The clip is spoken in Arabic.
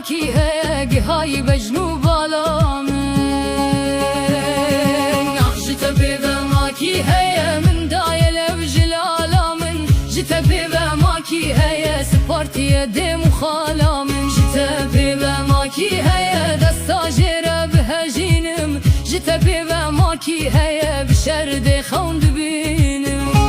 ماکی هیا گهای بجنو بالا من جت بی و ماکی هیا من دایل و جلالا من جت بی و ماکی هیا سپارتی دم خالا من جت بی و ماکی هیا دستا جره بهجینم جت بی و ماکی هیا بشرد خوند بینم